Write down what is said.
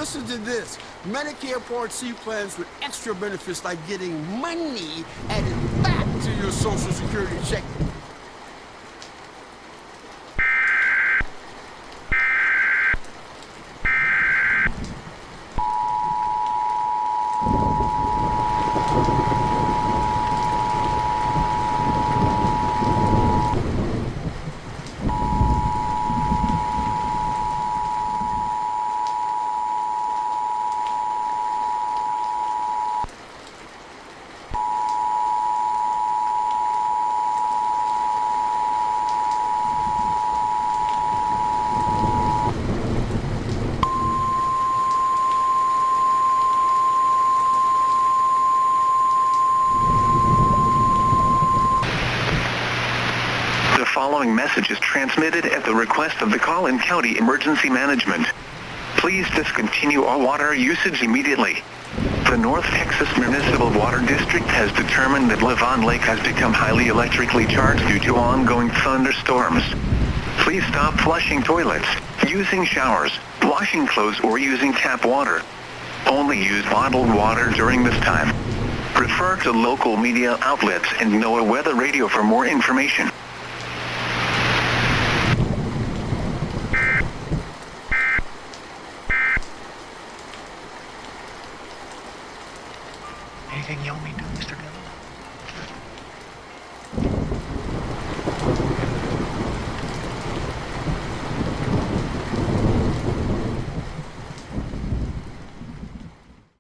listen to this. Medicare Part C plans with extra benefits like getting money added back to your Social Security check. The following message is transmitted at the request of the Collin County Emergency Management. Please discontinue all water usage immediately. The North Texas Municipal Water District has determined that Levon Lake has become highly electrically charged due to ongoing thunderstorms. Please stop flushing toilets, using showers, washing clothes, or using tap water. Only use bottled water during this time. Refer to local media outlets and NOAA Weather Radio for more information. Anything you want me to do, Mr. Dillon?